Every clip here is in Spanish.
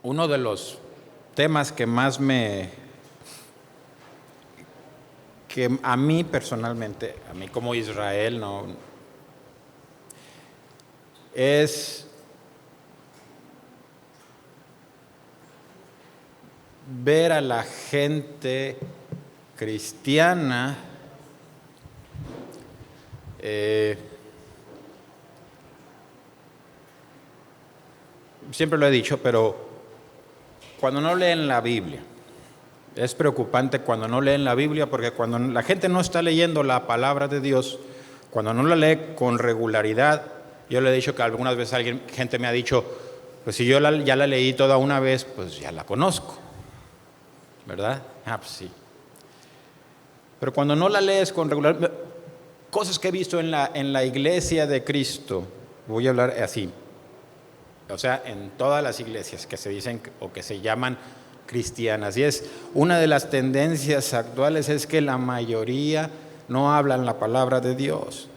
Uno de los temas que a mí personalmente, a mí como Israel, no, es ver a la gente cristiana siempre lo he dicho, pero cuando no leen la Biblia, es preocupante cuando no leen la Biblia, porque cuando la gente no está leyendo la palabra de Dios, cuando no la lee con regularidad, yo le he dicho que algunas veces gente me ha dicho, pues si yo ya la leí toda una vez, pues ya la conozco, ¿verdad? Pues sí. Pero cuando no la lees con regularidad, cosas que he visto en la iglesia de Cristo, voy a hablar así, o sea, en todas las iglesias que se dicen o que se llaman cristianas. Y es una de las tendencias actuales es que la mayoría no hablan la palabra de Dios.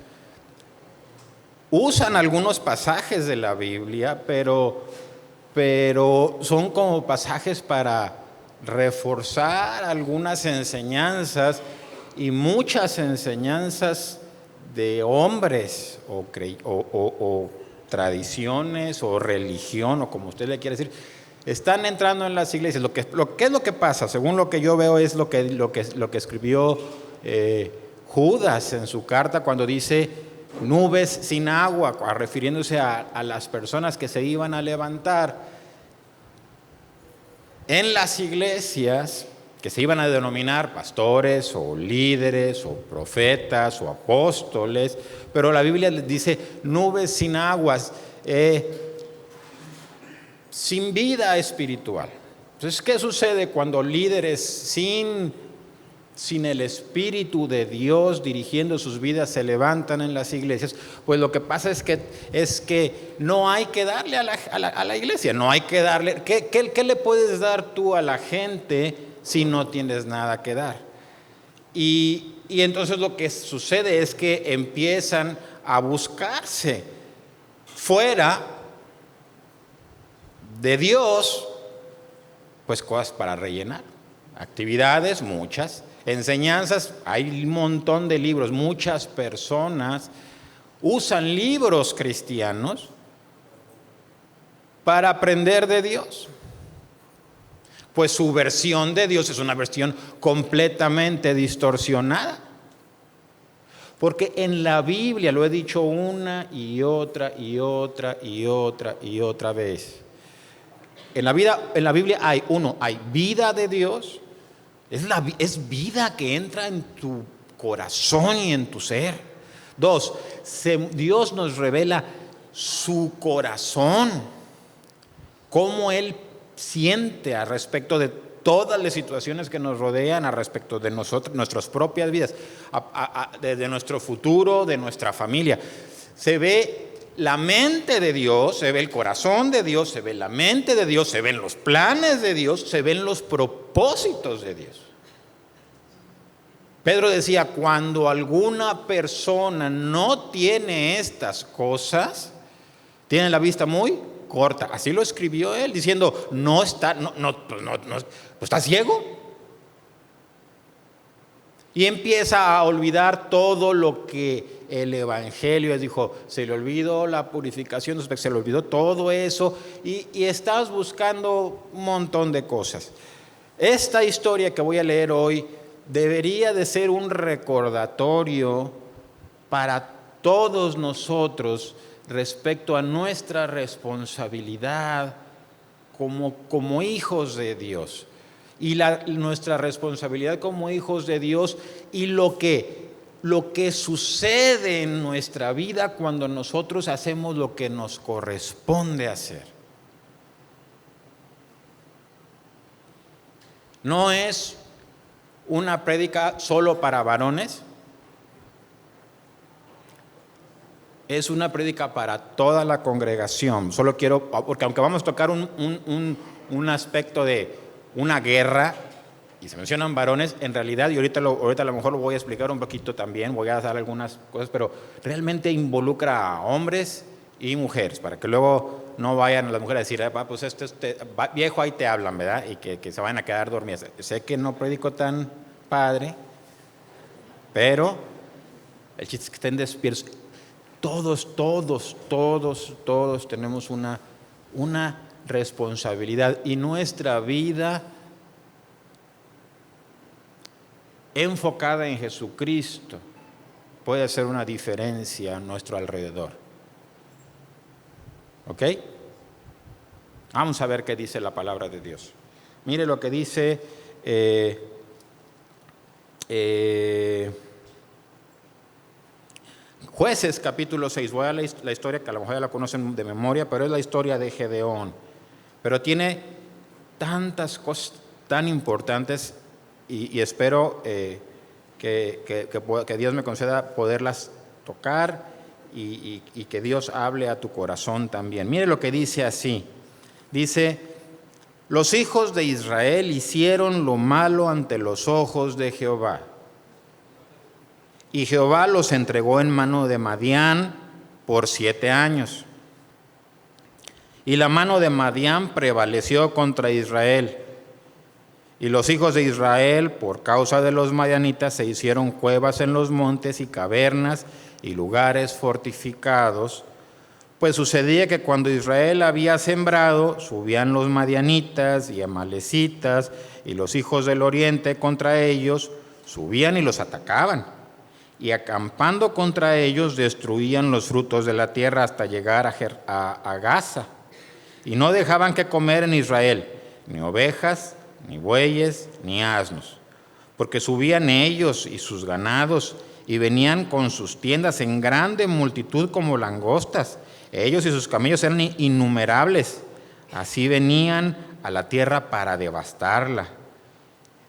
Usan algunos pasajes de la Biblia, pero son como pasajes para reforzar algunas enseñanzas y muchas enseñanzas de hombres o tradiciones o religión o como usted le quiere decir, están entrando en las iglesias. ¿Qué es lo que pasa? Según lo que yo veo es lo que escribió Judas en su carta cuando dice nubes sin agua, refiriéndose a las personas que se iban a levantar en las iglesias, que se iban a denominar pastores o líderes o profetas o apóstoles, pero la Biblia les dice nubes sin aguas, sin vida espiritual. Entonces, ¿qué sucede cuando líderes sin el Espíritu de Dios dirigiendo sus vidas se levantan en las iglesias? Pues lo que pasa es que no hay que darle a la iglesia, no hay que darle. ¿Qué le puedes dar tú a la gente si no tienes nada que dar? Y entonces lo que sucede es que empiezan a buscarse fuera de Dios, pues cosas para rellenar, actividades, muchas, enseñanzas, hay un montón de libros, muchas personas usan libros cristianos para aprender de Dios. Pues su versión de Dios es una versión completamente distorsionada. Porque en la Biblia, lo he dicho una y otra y otra y otra y otra vez, en la Biblia hay vida de Dios, es vida que entra en tu corazón y en tu ser. 2, Dios nos revela su corazón, cómo Él siente al respecto de todas las situaciones que nos rodean, al respecto de nosotros, nuestras propias vidas, de nuestro futuro, de nuestra familia. Se ve la mente de Dios, se ve el corazón de Dios, se ve la mente de Dios, se ven los planes de Dios, se ven los propósitos de Dios. Pedro decía, cuando alguna persona no tiene estas cosas, tiene la vista muy corta. Así lo escribió él, diciendo, pues está ciego. Y empieza a olvidar todo lo que el Evangelio dijo, se le olvidó la purificación, se le olvidó todo eso y estás buscando un montón de cosas. Esta historia que voy a leer hoy debería de ser un recordatorio para todos nosotros respecto a nuestra responsabilidad como hijos de Dios. Y nuestra responsabilidad como hijos de Dios y lo que sucede en nuestra vida cuando nosotros hacemos lo que nos corresponde hacer. No es una prédica solo para varones, es una prédica para toda la congregación. Solo quiero, porque aunque vamos a tocar un aspecto de una guerra, y se mencionan varones, en realidad, y ahorita a lo mejor lo voy a explicar un poquito también, voy a dar algunas cosas, pero realmente involucra a hombres y mujeres, para que luego no vayan a las mujeres a decir, pues viejo, ahí te hablan, ¿verdad? Y que se vayan a quedar dormidas. Sé que no predico tan padre, pero el chiste es que estén despiertos. Todos tenemos una responsabilidad, y nuestra vida enfocada en Jesucristo puede hacer una diferencia a nuestro alrededor. ¿Ok? Vamos a ver qué dice la palabra de Dios. Mire lo que dice Jueces capítulo 6. Voy a la historia que a lo mejor ya la conocen de memoria, pero es la historia de Gedeón. Pero tiene tantas cosas tan importantes y espero que Dios me conceda poderlas tocar y que Dios hable a tu corazón también. Mire lo que dice así. Dice: los hijos de Israel hicieron lo malo ante los ojos de Jehová, y Jehová los entregó en mano de Madián por 7 años. Y la mano de Madián prevaleció contra Israel. Y los hijos de Israel, por causa de los madianitas, se hicieron cuevas en los montes y cavernas y lugares fortificados. Pues sucedía que cuando Israel había sembrado, subían los madianitas y amalecitas y los hijos del oriente contra ellos, subían y los atacaban. Y acampando contra ellos, destruían los frutos de la tierra hasta llegar a Gaza. Y no dejaban que comer en Israel, ni ovejas, ni bueyes, ni asnos, porque subían ellos y sus ganados, y venían con sus tiendas en grande multitud como langostas. Ellos y sus camellos eran innumerables. Así venían a la tierra para devastarla.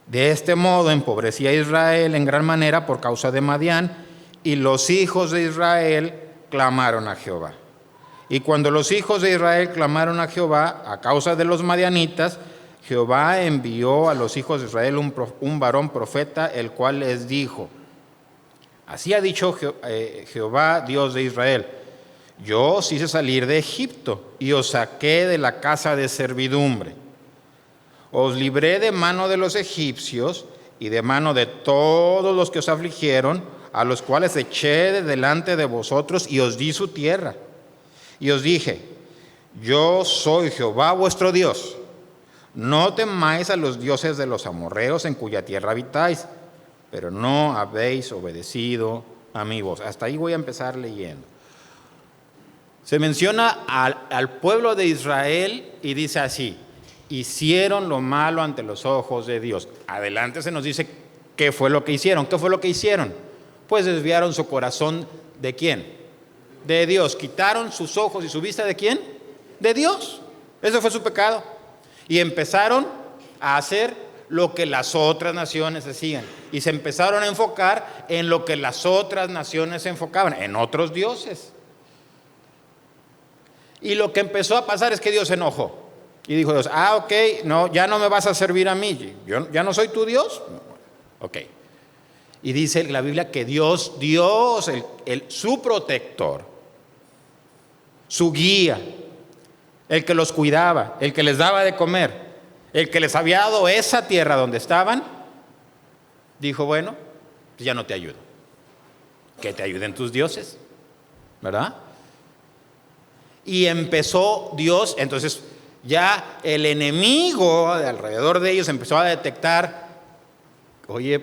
De este modo empobrecía a Israel en gran manera por causa de Madián, y los hijos de Israel clamaron a Jehová. Y cuando los hijos de Israel clamaron a Jehová a causa de los madianitas, Jehová envió a los hijos de Israel un varón profeta, el cual les dijo: así ha dicho Jehová, Dios de Israel: yo os hice salir de Egipto y os saqué de la casa de servidumbre. Os libré de mano de los egipcios y de mano de todos los que os afligieron, a los cuales eché de delante de vosotros y os di su tierra. Y os dije: yo soy Jehová vuestro Dios. No temáis a los dioses de los amorreos en cuya tierra habitáis, pero no habéis obedecido a mi voz. Hasta ahí voy a empezar leyendo. Se menciona al pueblo de Israel y dice así: hicieron lo malo ante los ojos de Dios. Adelante se nos dice qué fue lo que hicieron. ¿Qué fue lo que hicieron? Pues desviaron su corazón ¿de quién? De Dios. Quitaron sus ojos y su vista ¿de quién? De Dios. Ese fue su pecado. Y empezaron a hacer lo que las otras naciones hacían. Y se empezaron a enfocar en lo que las otras naciones se enfocaban, en otros dioses. Y lo que empezó a pasar es que Dios se enojó. Y dijo Dios: ok, no, ya no me vas a servir a mí. ¿Yo ya no soy tu Dios? Ok. Y dice la Biblia que Dios, su protector, su guía, el que los cuidaba, el que les daba de comer, el que les había dado esa tierra donde estaban, dijo: bueno, pues ya no te ayudo. Que te ayuden tus dioses, ¿verdad? Y empezó Dios, entonces ya el enemigo de alrededor de ellos empezó a detectar: oye,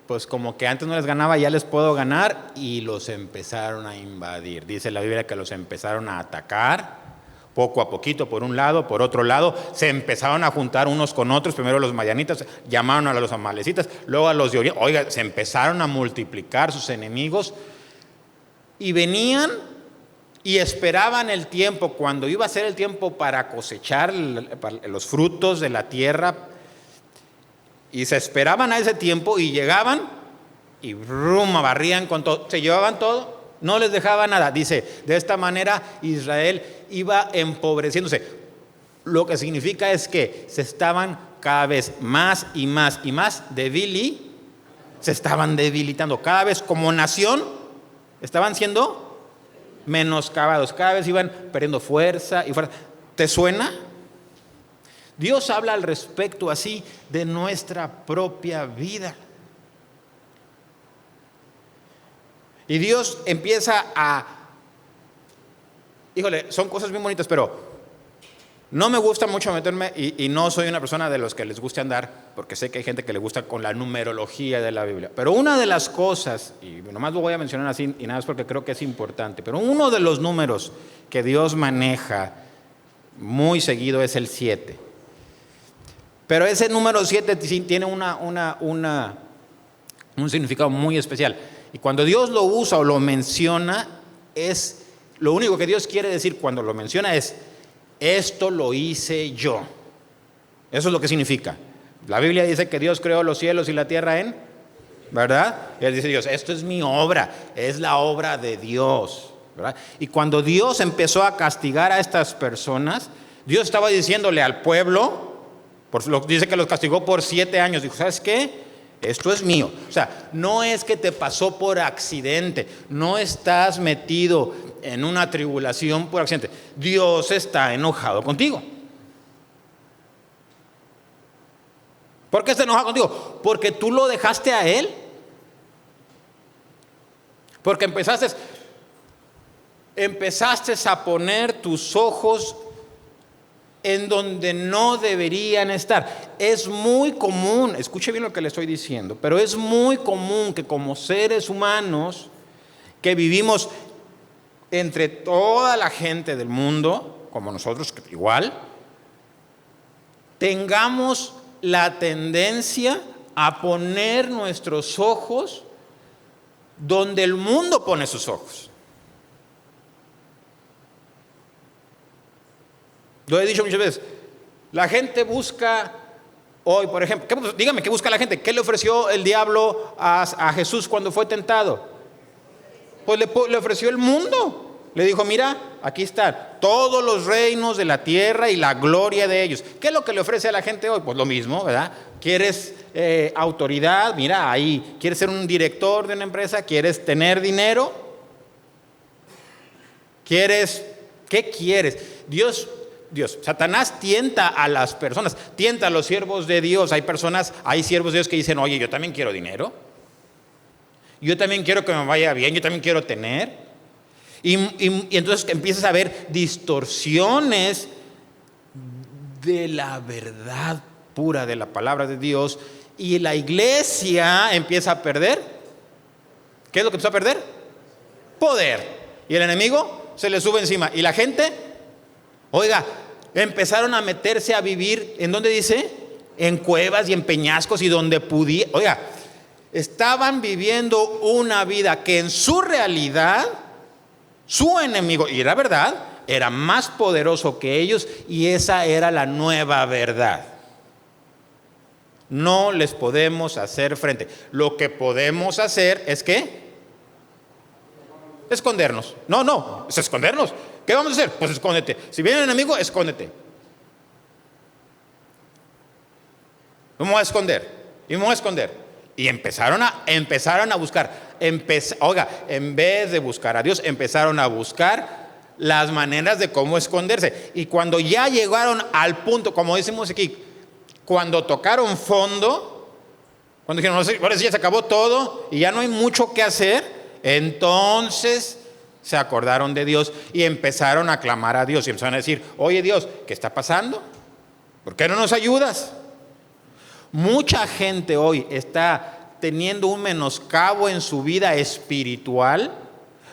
pues como que antes no les ganaba, ya les puedo ganar, y los empezaron a invadir. Dice la Biblia que los empezaron a atacar poco a poquito, por un lado, por otro lado, se empezaron a juntar unos con otros. Primero los madianitas llamaron a los amalecitas, luego a los de Oriente. Oiga, se empezaron a multiplicar sus enemigos y venían y esperaban el tiempo, cuando iba a ser el tiempo para cosechar los frutos de la tierra, y se esperaban a ese tiempo y llegaban y barrían con todo, se llevaban todo. No les dejaba nada. Dice, de esta manera Israel iba empobreciéndose. Lo que significa es que se estaban cada vez más y más y más se estaban debilitando. Cada vez como nación estaban siendo menoscabados, cada vez iban perdiendo fuerza y fuerza. ¿Te suena? Dios habla al respecto así de nuestra propia vida. Y Dios empieza son cosas bien bonitas, pero no me gusta mucho meterme y no soy una persona de los que les guste andar, porque sé que hay gente que le gusta con la numerología de la Biblia. Pero una de las cosas, y nomás lo voy a mencionar así, y nada más porque creo que es importante, pero uno de los números que Dios maneja muy seguido es el 7. Pero ese número 7 tiene un significado muy especial. Y cuando Dios lo usa o lo menciona, lo único que Dios quiere decir cuando lo menciona es: esto lo hice yo. Eso es lo que significa. La Biblia dice que Dios creó los cielos y la tierra ¿verdad? Él dice Dios, esto es mi obra, es la obra de Dios, ¿verdad? Y cuando Dios empezó a castigar a estas personas, Dios estaba diciéndole al pueblo, dice que los castigó por 7 años. Dijo, ¿sabes qué? Esto es mío. O sea, no es que te pasó por accidente, no estás metido en una tribulación por accidente. Dios está enojado contigo. ¿Por qué está enojado contigo? Porque tú lo dejaste a Él. Porque empezaste a poner tus ojos en donde no deberían estar. Es muy común, escuche bien lo que le estoy diciendo, pero es muy común que como seres humanos que vivimos entre toda la gente del mundo, como nosotros igual, tengamos la tendencia a poner nuestros ojos donde el mundo pone sus ojos. Lo he dicho muchas veces. La gente busca hoy, por ejemplo, dígame, ¿qué busca la gente? ¿Qué le ofreció el diablo a Jesús cuando fue tentado? Pues le ofreció el mundo. Le dijo, mira, aquí están todos los reinos de la tierra y la gloria de ellos. ¿Qué es lo que le ofrece a la gente hoy? Pues lo mismo, ¿verdad? ¿Quieres autoridad? Mira, ahí. ¿Quieres ser un director de una empresa? ¿Quieres tener dinero? ¿Qué quieres? Dios, Satanás tienta a las personas, tienta a los siervos de Dios. Hay siervos de Dios que dicen, oye, yo también quiero dinero. Yo también quiero que me vaya bien, yo también quiero tener. Y entonces empiezas a ver distorsiones de la verdad pura de la palabra de Dios, y la iglesia empieza a perder. ¿Qué es lo que empieza a perder? Poder. Y el enemigo se le sube encima. Y la gente, empezaron a meterse a vivir, ¿en dónde dice? En cuevas y en peñascos y donde pudiera. Estaban viviendo una vida que en su realidad, su enemigo, y era verdad, era más poderoso que ellos, y esa era la nueva verdad. No les podemos hacer frente. Lo que podemos hacer es ¿qué? Escondernos. No, es escondernos. ¿Qué vamos a hacer? Pues escóndete. Si viene el enemigo, escóndete. Me voy a esconder. Y me voy a esconder. Y empezaron a buscar. En vez de buscar a Dios, empezaron a buscar las maneras de cómo esconderse. Y cuando ya llegaron al punto, como decimos aquí, cuando tocaron fondo, cuando dijeron, ahora sí ya se acabó todo y ya no hay mucho que hacer, entonces se acordaron de Dios y empezaron a clamar a Dios y empezaron a decir, oye Dios, ¿qué está pasando? ¿Por qué no nos ayudas? Mucha gente hoy está teniendo un menoscabo en su vida espiritual.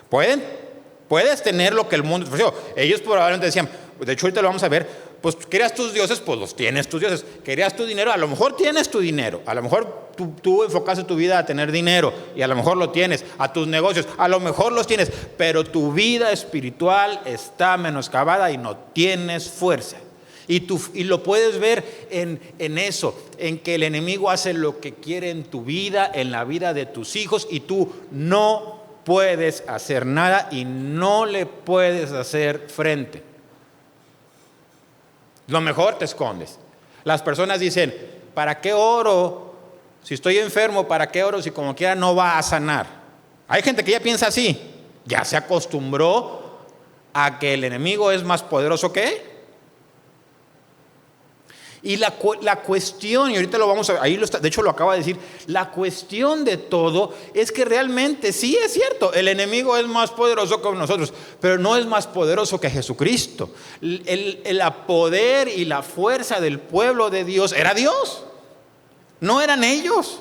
Puedes tener lo que el mundo ofreció. Ellos probablemente decían, de hecho ahorita lo vamos a ver, pues querías tus dioses, pues los tienes tus dioses. Querías tu dinero, a lo mejor tienes tu dinero. A lo mejor tú enfocaste tu vida a tener dinero y a lo mejor lo tienes. A tus negocios, a lo mejor los tienes. Pero tu vida espiritual está menoscabada y no tienes fuerza. Y lo puedes ver en eso, en que el enemigo hace lo que quiere en tu vida, en la vida de tus hijos, y tú no puedes hacer nada y no le puedes hacer frente. Lo mejor te escondes. Las personas dicen, ¿para qué oro? Si estoy enfermo, ¿para qué oro? Si como quiera no va a sanar. Hay gente que ya piensa así, ya se acostumbró a que el enemigo es más poderoso que él. Y la cuestión, y ahorita lo vamos a, ahí lo está, de hecho lo acaba de decir, la cuestión de todo es que realmente sí es cierto, el enemigo es más poderoso que nosotros, pero no es más poderoso que Jesucristo. El poder y la fuerza del pueblo de Dios era Dios, no eran ellos.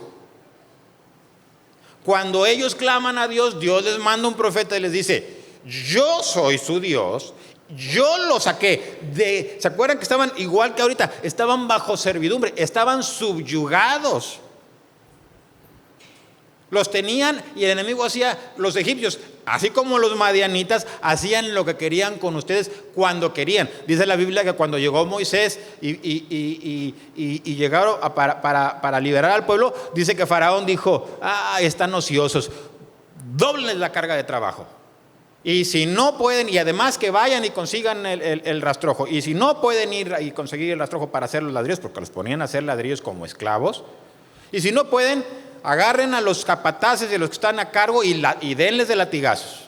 Cuando ellos claman a Dios, Dios les manda un profeta y les dice: yo soy su Dios, yo los saqué de... ¿Se acuerdan que estaban igual que ahorita? Estaban bajo servidumbre, estaban subyugados. Los tenían y el enemigo hacía, los egipcios, así como los madianitas, hacían lo que querían con ustedes cuando querían. Dice la Biblia que cuando llegó Moisés y llegaron para liberar al pueblo, dice que Faraón dijo: están ociosos, doblen la carga de trabajo. Y si no pueden, y además que vayan y consigan el rastrojo. Y si no pueden ir y conseguir el rastrojo para hacer los ladrillos, porque los ponían a hacer ladrillos como esclavos. Y si no pueden, agarren a los capataces y a los que están a cargo y denles de latigazos.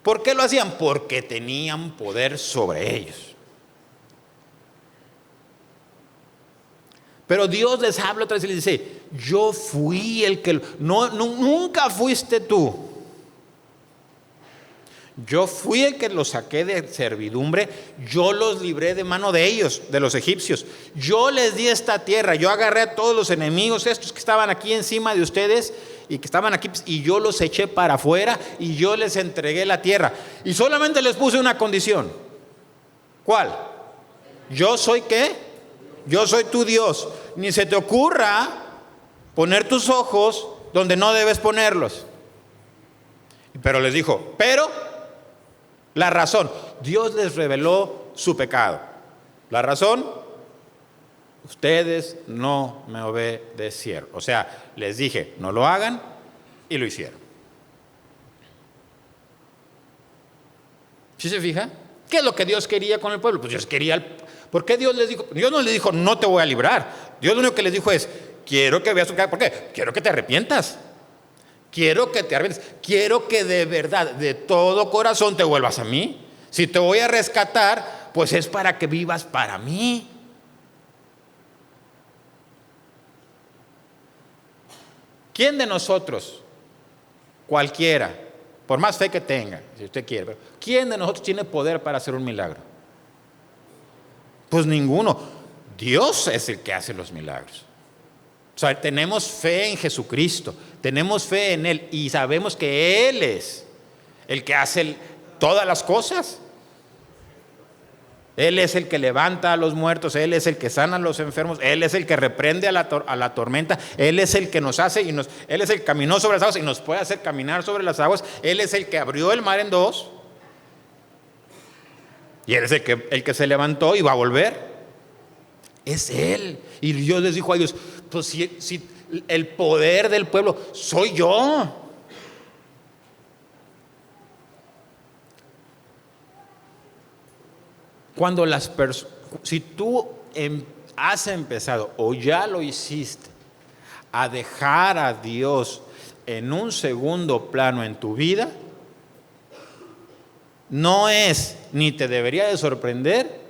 ¿Por qué lo hacían? Porque tenían poder sobre ellos. Pero Dios les habla otra vez y les dice: yo fui el que... nunca fuiste tú. Yo fui el que los saqué de servidumbre, yo los libré de mano de ellos, de los egipcios. Yo les di esta tierra, yo agarré a todos los enemigos, estos que estaban aquí encima de ustedes y que estaban aquí, y yo los eché para afuera y yo les entregué la tierra. Y solamente les puse una condición. ¿Cuál? ¿Yo soy qué? Yo soy tu Dios. Ni se te ocurra poner tus ojos donde no debes ponerlos. Pero les dijo, la razón, Dios les reveló su pecado. La razón, ustedes no me obedecieron. O sea, les dije, no lo hagan, y lo hicieron. ¿Sí se fija? ¿Qué es lo que Dios quería con el pueblo? Pues Dios quería... ¿Por qué Dios les dijo? Dios no les dijo, no te voy a librar. Dios lo único que les dijo es, quiero que veas tu cara. ¿Por qué? Quiero que te arrepientas. Quiero que te arrepientas, quiero que de verdad, de todo corazón te vuelvas a mí. Si te voy a rescatar, pues es para que vivas para mí. ¿Quién de nosotros, cualquiera, por más fe que tenga, si usted quiere, pero quién de nosotros tiene poder para hacer un milagro? Pues ninguno. Dios es el que hace los milagros. O sea, tenemos fe en Jesucristo, tenemos fe en Él y sabemos que Él es el que hace todas las cosas. Él es el que levanta a los muertos, Él es el que sana a los enfermos, Él es el que reprende a la tormenta, Él es el que nos hace Él es el que caminó sobre las aguas y nos puede hacer caminar sobre las aguas, Él es el que abrió el mar en dos y Él es el que se levantó y va a volver. Es Él. Y Dios les dijo a ellos, pues si el poder del pueblo soy yo. Si tú has empezado o ya lo hiciste a dejar a Dios en un segundo plano en tu vida, no es ni te debería de sorprender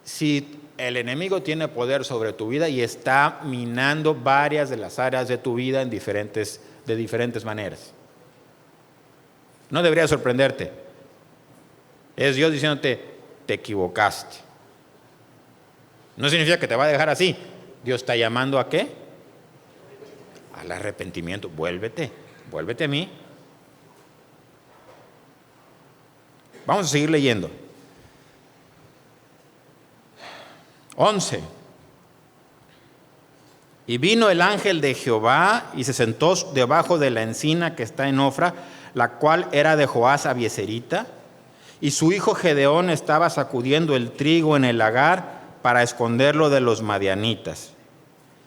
si el enemigo tiene poder sobre tu vida y está minando varias de las áreas de tu vida de diferentes maneras. No debería sorprenderte. Es Dios diciéndote, te equivocaste. No significa que te va a dejar así. Dios está llamando ¿a qué? Al arrepentimiento. Vuélvete a mí. Vamos a seguir leyendo. 11. Y vino el ángel de Jehová y se sentó debajo de la encina que está en Ofra, la cual era de Joás Abieserita, y su hijo Gedeón estaba sacudiendo el trigo en el lagar para esconderlo de los madianitas.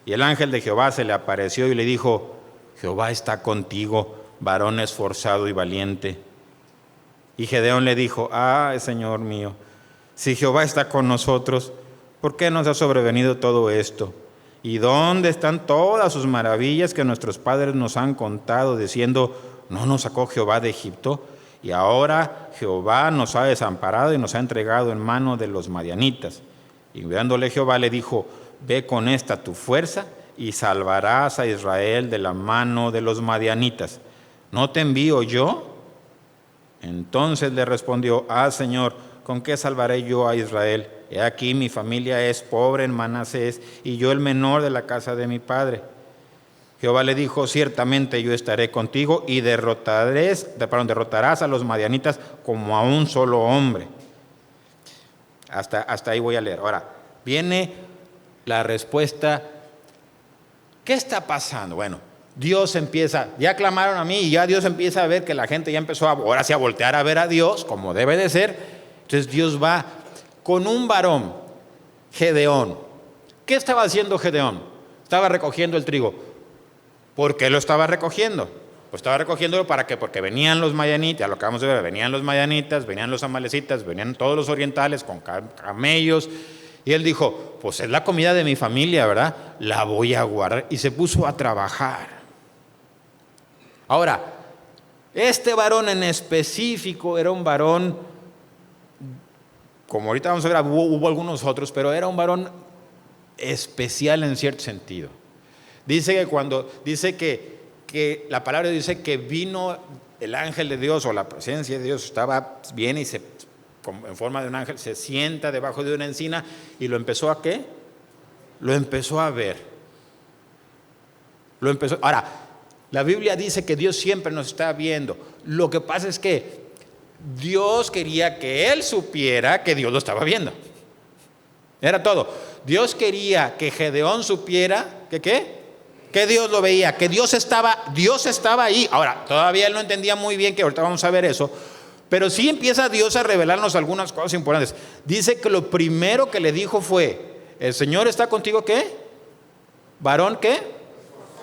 Y el ángel de Jehová se le apareció y le dijo, Jehová está contigo, varón esforzado y valiente. Y Gedeón le dijo, Señor mío, si Jehová está con nosotros, ¿por qué nos ha sobrevenido todo esto? ¿Y dónde están todas sus maravillas que nuestros padres nos han contado, diciendo, ¿no nos sacó Jehová de Egipto? Y ahora Jehová nos ha desamparado y nos ha entregado en mano de los madianitas. Y mirándole Jehová le dijo, ve con esta tu fuerza y salvarás a Israel de la mano de los madianitas. ¿No te envío yo? Entonces le respondió, Señor, ¿con qué salvaré yo a Israel? He aquí mi familia es pobre en Manasés y yo el menor de la casa de mi padre. Jehová le dijo, ciertamente yo estaré contigo y derrotarás a los madianitas como a un solo hombre. Hasta ahí voy a leer. Ahora, viene la respuesta. ¿Qué está pasando? Bueno, Dios empieza, ya clamaron a mí y ya Dios empieza a ver que la gente ya empezó ahora sí a voltear a ver a Dios como debe de ser. Entonces Dios va con un varón, Gedeón. ¿Qué estaba haciendo Gedeón? Estaba recogiendo el trigo. ¿Por qué lo estaba recogiendo? Pues estaba recogiéndolo para qué, porque venían los madianitas, lo que acabamos de ver, venían los madianitas, venían los amalecitas, venían todos los orientales con camellos. Y él dijo, pues es la comida de mi familia, ¿verdad? La voy a guardar. Y se puso a trabajar. Ahora, este varón en específico era un varón, como ahorita vamos a ver, hubo algunos otros, pero era un varón especial en cierto sentido. Dice que la palabra dice que vino el ángel de Dios o la presencia de Dios, viene y en forma de un ángel, se sienta debajo de una encina y lo empezó a ¿qué? Lo empezó a ver. Ahora, la Biblia dice que Dios siempre nos está viendo. Lo que pasa es que Dios quería que él supiera que Dios lo estaba viendo. Era todo. Dios quería que Gedeón supiera que ¿qué? Que Dios lo veía, que Dios estaba ahí. Ahora, todavía él no entendía muy bien, que ahorita vamos a ver eso, pero sí empieza Dios a revelarnos algunas cosas importantes. Dice que lo primero que le dijo fue, el Señor está contigo, ¿qué? ¿Varón qué?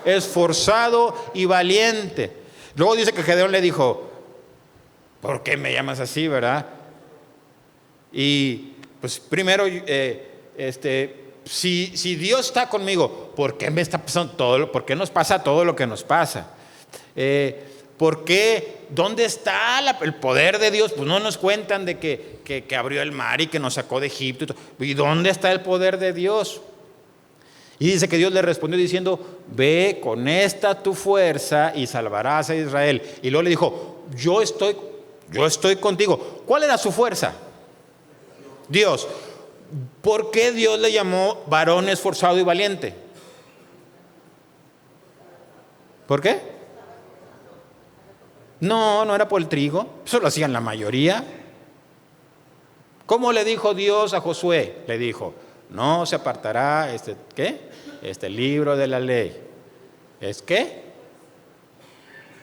Esforzado y valiente. Luego dice que Gedeón le dijo, ¿por qué me llamas así, verdad? Y pues primero, si Dios está conmigo, ¿por qué me está pasando por qué nos pasa todo lo que nos pasa? ¿Por qué? ¿Dónde está el poder de Dios? Pues no nos cuentan de que abrió el mar y que nos sacó de Egipto. ¿Y dónde está el poder de Dios? Y dice que Dios le respondió diciendo, ve con esta tu fuerza y salvarás a Israel. Y luego le dijo, yo estoy contigo. ¿Cuál era su fuerza? Dios. ¿Por qué Dios le llamó varón esforzado y valiente? ¿Por qué? No era por el trigo. Eso lo hacían la mayoría. ¿Cómo le dijo Dios a Josué? Le dijo, no se apartará este libro de la ley. ¿Es qué?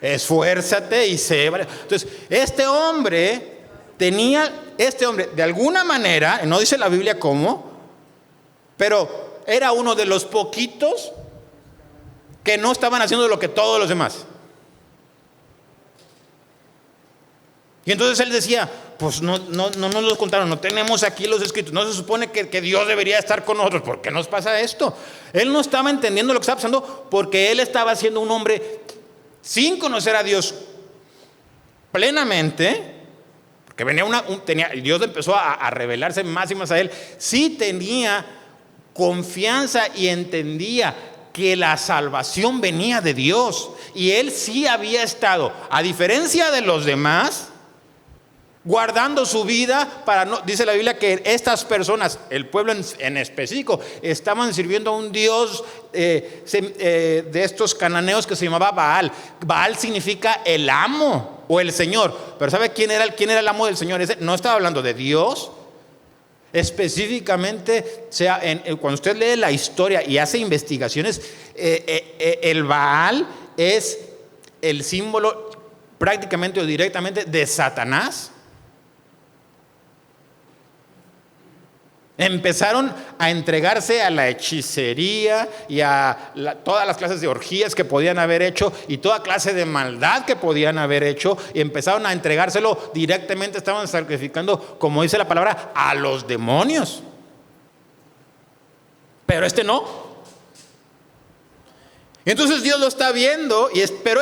Esfuérzate y sé. Entonces, este hombre, de alguna manera, no dice la Biblia cómo, pero era uno de los poquitos que no estaban haciendo lo que todos los demás. Y entonces él decía, pues no nos los contaron, no tenemos aquí los escritos, no se supone que Dios debería estar con nosotros, ¿por qué nos pasa esto? Él no estaba entendiendo lo que estaba pasando porque él estaba siendo un hombre sin conocer a Dios plenamente, porque Dios empezó a revelarse más y más a él. Sí tenía confianza y entendía que la salvación venía de Dios, y él sí había estado, a diferencia de los demás, guardando su vida dice la Biblia que estas personas, el pueblo en específico, estaban sirviendo a un dios de estos cananeos que se llamaba Baal. Baal significa el amo o el Señor. Pero ¿sabe quién era el amo del Señor? Ese no estaba hablando de Dios. Específicamente, cuando usted lee la historia y hace investigaciones, el Baal es el símbolo prácticamente o directamente de Satanás. Empezaron a entregarse a la hechicería y a todas las clases de orgías que podían haber hecho y toda clase de maldad que podían haber hecho, y empezaron a entregárselo directamente. Estaban sacrificando, como dice la palabra, a los demonios. Pero no. Entonces Dios lo está viendo, pero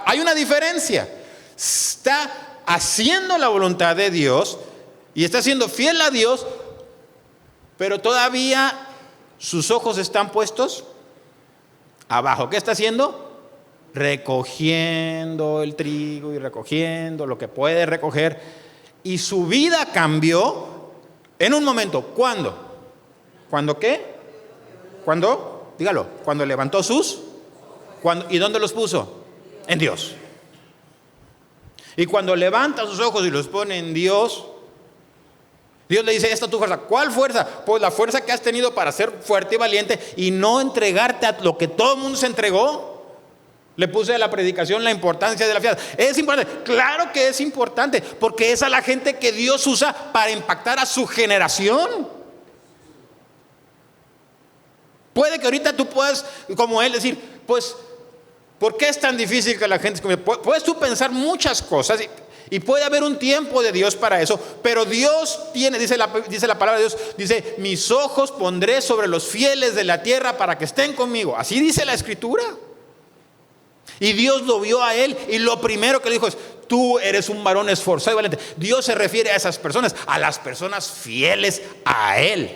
hay una diferencia. Está haciendo la voluntad de Dios y está siendo fiel a Dios, pero todavía sus ojos están puestos abajo. ¿Qué está haciendo? Recogiendo el trigo y recogiendo lo que puede recoger. Y su vida cambió en un momento. ¿Cuándo? ¿Cuándo qué? ¿Cuándo? Dígalo. Cuando levantó sus. ¿Y dónde los puso? En Dios. Y cuando levanta sus ojos y los pone en Dios, Dios le dice: esta es tu fuerza. ¿Cuál fuerza? Pues la fuerza que has tenido para ser fuerte y valiente y no entregarte a lo que todo el mundo se entregó. Le puse a la predicación la importancia de la fiesta. ¿Es importante? Claro que es importante, porque es a la gente que Dios usa para impactar a su generación. Puede que ahorita tú puedas, como él, decir: pues, ¿por qué es tan difícil que la gente se convierta? Puedes tú pensar muchas cosas y puede haber un tiempo de Dios para eso, pero Dios tiene, dice la palabra de Dios, dice: mis ojos pondré sobre los fieles de la tierra para que estén conmigo. Así dice la Escritura. Y Dios lo vio a él y lo primero que le dijo es: tú eres un varón esforzado y valiente. Dios se refiere a esas personas, a las personas fieles a él.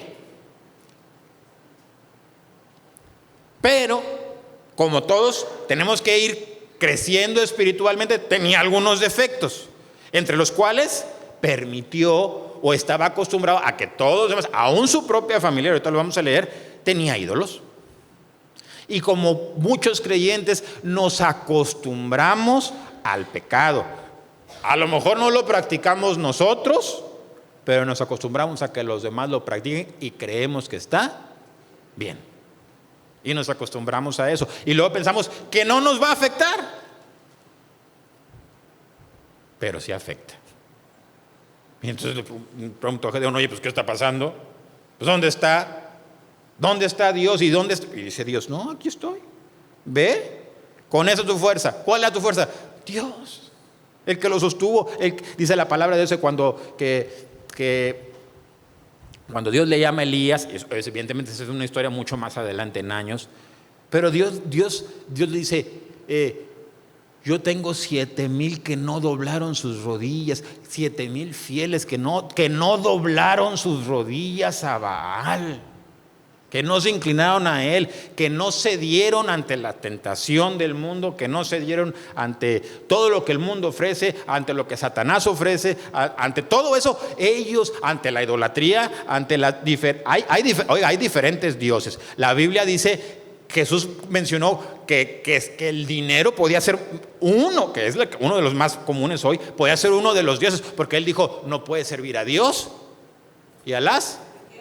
Pero, como todos, tenemos que ir creciendo espiritualmente. Tenía algunos defectos, entre los cuales permitió o estaba acostumbrado a que todos los demás, aún su propia familia, ahorita lo vamos a leer, tenía ídolos. Y como muchos creyentes nos acostumbramos al pecado. A lo mejor no lo practicamos nosotros, pero nos acostumbramos a que los demás lo practiquen y creemos que está bien. Y nos acostumbramos a eso. Y luego pensamos que no nos va a afectar. Pero sí afecta. Y entonces le pregunto a Gedeón: oye, pues ¿qué está pasando? Pues ¿dónde está? ¿Dónde está Dios? ¿Y dónde está? Y dice Dios: no, aquí estoy. Ve, con eso tu fuerza. ¿Cuál es tu fuerza? Dios, el que lo sostuvo. Dice la palabra de Dios cuando Dios le llama a Elías, evidentemente esa es una historia mucho más adelante en años, pero Dios le dice: yo tengo 7,000 que no doblaron sus rodillas, 7,000 fieles que no doblaron sus rodillas a Baal, que no se inclinaron a él, que no cedieron ante la tentación del mundo, que no cedieron ante todo lo que el mundo ofrece, ante lo que Satanás ofrece, ante todo eso. Ellos, ante la idolatría, hay diferentes dioses. La Biblia dice, Jesús mencionó que el dinero podía ser uno, que es uno de los más comunes hoy, podía ser uno de los dioses, porque él dijo: no puede servir a Dios y a las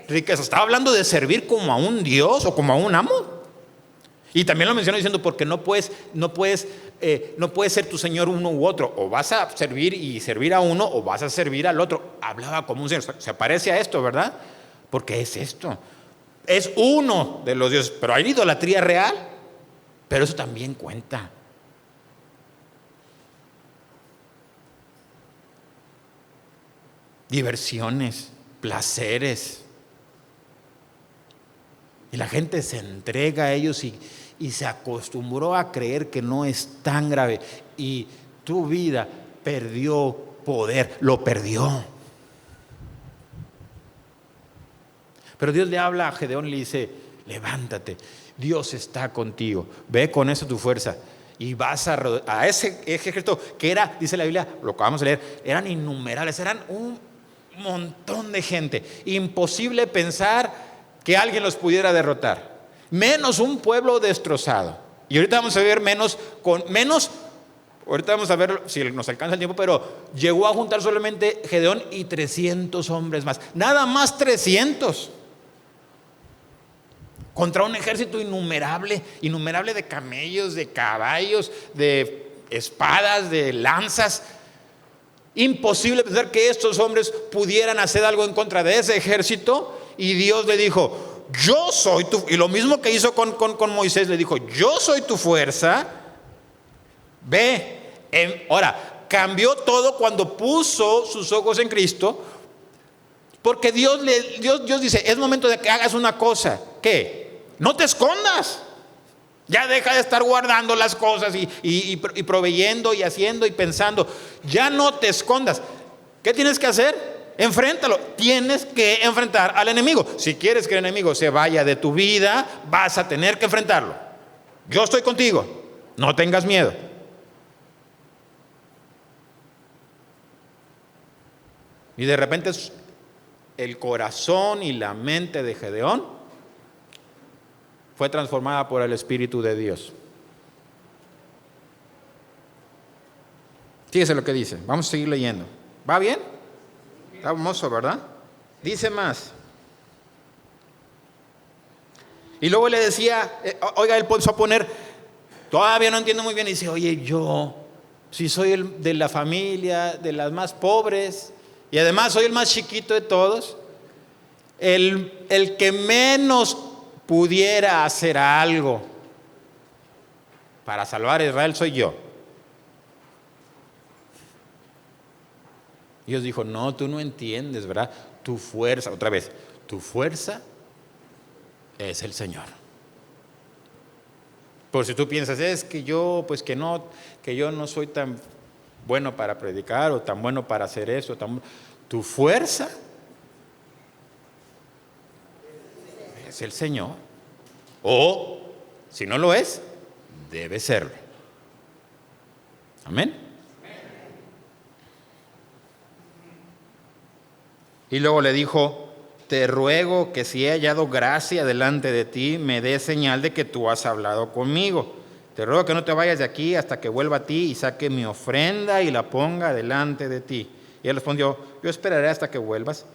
riquezas. Estaba hablando de servir como a un Dios o como a un amo. Y también lo mencionó diciendo: porque no puedes ser tu señor uno u otro. O vas a servir a uno, o vas a servir al otro. Hablaba como un señor. Se parece a esto, ¿verdad? Porque es esto. Es uno de los dioses. Pero hay idolatría real. Pero eso también cuenta. Diversiones, placeres. Y la gente se entrega a ellos y se acostumbró a creer que no es tan grave. Y tu vida perdió poder, lo perdió. Pero Dios le habla a Gedeón y le dice: levántate, Dios está contigo, ve con eso tu fuerza. Y vas a ese ejército que era, dice la Biblia, lo que vamos a leer, eran innumerables, eran un montón de gente. Imposible pensar que alguien los pudiera derrotar, menos un pueblo destrozado. Y ahorita vamos a ver ahorita vamos a ver si nos alcanza el tiempo, pero llegó a juntar solamente Gedeón y 300 hombres más, nada más 300, contra un ejército innumerable de camellos, de caballos, de espadas, de lanzas. Imposible pensar que estos hombres pudieran hacer algo en contra de ese ejército. Y Dios le dijo: yo soy tu, y lo mismo que hizo con Moisés, le dijo: yo soy tu fuerza, ve. Ahora, cambió todo cuando puso sus ojos en Cristo, porque Dios dice: es momento de que hagas una cosa. ¿Qué? No te escondas. Ya deja de estar guardando las cosas y proveyendo y haciendo y pensando. Ya no te escondas. ¿Qué tienes que hacer? Enfréntalo. Tienes que enfrentar al enemigo. Si quieres que el enemigo se vaya de tu vida, vas a tener que enfrentarlo. Yo estoy contigo. No tengas miedo. Y de repente el corazón y la mente de Gedeón fue transformada por el Espíritu de Dios. Fíjese lo que dice. Vamos a seguir leyendo. ¿Va bien? Está hermoso, ¿verdad? Dice más. Y luego le decía, oiga, él empezó a poner, todavía no entiendo muy bien, y dice, oye, yo, si soy el de la familia, de las más pobres, y además soy el más chiquito de todos, el que menos pudiera hacer algo para salvar a Israel soy yo. Y Dios dijo, no, tú no entiendes, ¿verdad? Tu fuerza, otra vez, tu fuerza es el Señor. Por si tú piensas, es que yo, pues que yo no soy tan bueno para predicar o tan bueno para hacer eso, tu fuerza es el Señor. O, si no lo es, debe serlo. Amén. Y luego le dijo, te ruego que si he hallado gracia delante de ti, me des señal de que tú has hablado conmigo. Te ruego que no te vayas de aquí hasta que vuelva a ti y saque mi ofrenda y la ponga delante de ti. Y él respondió, yo esperaré hasta que vuelvas.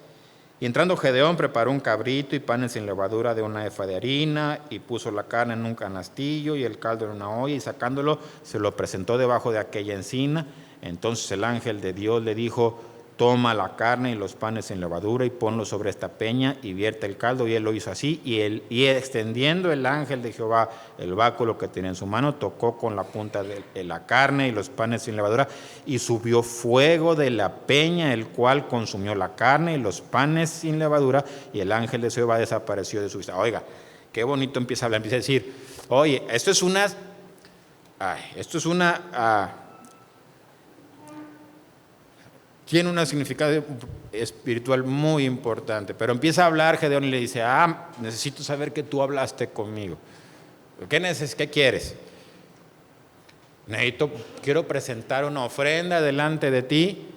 Y entrando Gedeón preparó un cabrito y panes sin levadura de una efa de harina y puso la carne en un canastillo y el caldo en una olla y sacándolo se lo presentó debajo de aquella encina. Entonces el ángel de Dios le dijo, toma la carne y los panes sin levadura y ponlos sobre esta peña y vierte el caldo. Y él lo hizo así y extendiendo el ángel de Jehová el báculo que tenía en su mano, tocó con la punta de la carne y los panes sin levadura y subió fuego de la peña, el cual consumió la carne y los panes sin levadura y el ángel de Jehová desapareció de su vista. Oiga, qué bonito empieza a hablar, empieza a decir, oye, esto es una tiene un significado espiritual muy importante, pero empieza a hablar Gedeón y le dice, necesito saber que tú hablaste conmigo. ¿Qué quieres? Quiero presentar una ofrenda delante de ti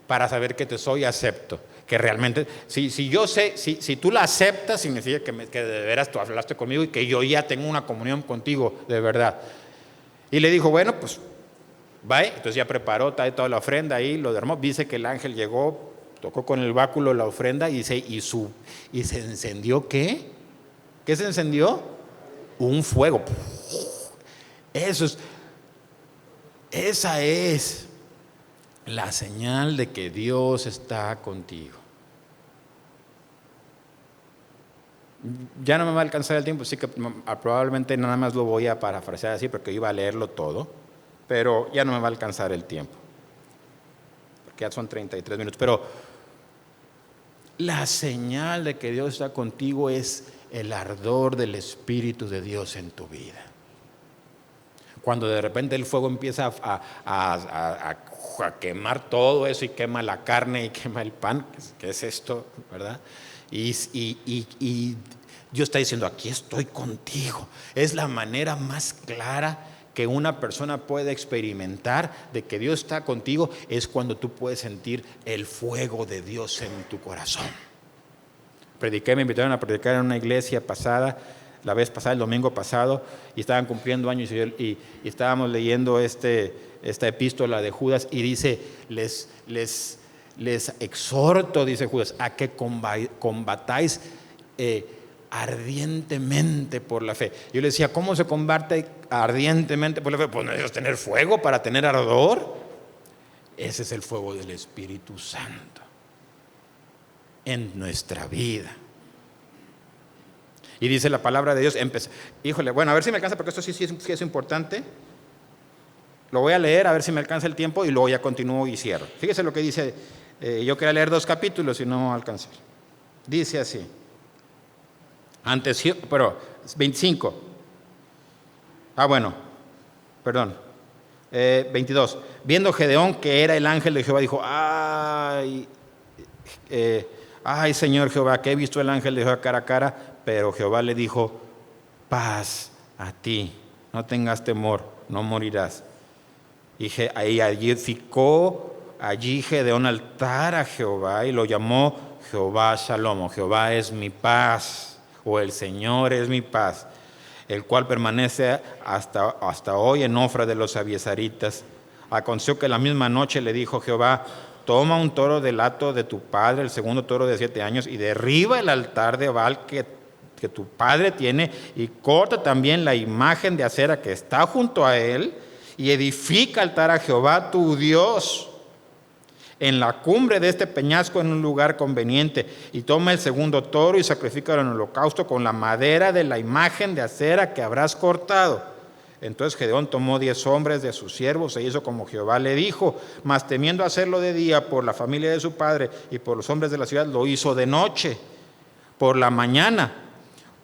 para saber que te soy acepto. Que realmente, si tú la aceptas, significa que de veras tú hablaste conmigo y que yo ya tengo una comunión contigo de verdad. Y le dijo, bueno, pues ¿vale? Entonces ya preparó toda la ofrenda ahí, lo derramó. Dice que el ángel llegó, tocó con el báculo la ofrenda y se encendió. ¿Qué? ¿Qué se encendió? Un fuego. Esa es la señal de que Dios está contigo. Ya no me va a alcanzar el tiempo, así que probablemente nada más lo voy a parafrasear así porque iba a leerlo todo. Pero ya no me va a alcanzar el tiempo, porque ya son 33 minutos. Pero la señal de que Dios está contigo es el ardor del Espíritu de Dios en tu vida. Cuando de repente el fuego empieza a quemar todo eso y quema la carne y quema el pan, ¿qué es esto, verdad? Y Dios está diciendo, aquí estoy contigo. Es la manera más clara que una persona puede experimentar de que Dios está contigo, es cuando tú puedes sentir el fuego de Dios en tu corazón. Me invitaron a predicar en una iglesia la vez pasada, el domingo pasado, y estaban cumpliendo años y estábamos leyendo esta epístola de Judas y dice, les exhorto, dice Judas, a que combatáis ardientemente por la fe. Yo le decía, ¿cómo se combate ardientemente por la fe? Pues necesitas tener fuego para tener ardor. Ese es el fuego del Espíritu Santo en nuestra vida. Y dice la palabra de Dios, híjole, bueno, a ver si me alcanza, porque esto sí es importante. Lo voy a leer, a ver si me alcanza el tiempo y luego ya continúo y cierro. Fíjese lo que dice, yo quería leer 2 capítulos y no alcancé. Dice así. 25. Bueno, perdón. 22. Viendo Gedeón que era el ángel de Jehová, dijo: ay, Señor Jehová, que he visto el ángel de Jehová cara a cara. Pero Jehová le dijo: paz a ti, no tengas temor, no morirás. Y ahí edificó allí Gedeón altar a Jehová y lo llamó Jehová Shalom, o Jehová es mi paz, o el Señor es mi paz, el cual permanece hasta hoy en Ofra de los abiesaritas. Aconteció que la misma noche le dijo Jehová: toma un toro del hato de tu padre, el segundo toro de 7 años, y derriba el altar de Baal que tu padre tiene, y corta también la imagen de acera que está junto a él, y edifica altar a Jehová tu Dios en la cumbre de este peñasco, en un lugar conveniente, y toma el segundo toro y sacrifícalo en holocausto con la madera de la imagen de acera que habrás cortado. Entonces Gedeón tomó 10 hombres de sus siervos e hizo como Jehová le dijo, mas temiendo hacerlo de día por la familia de su padre y por los hombres de la ciudad, lo hizo de noche. Por la mañana,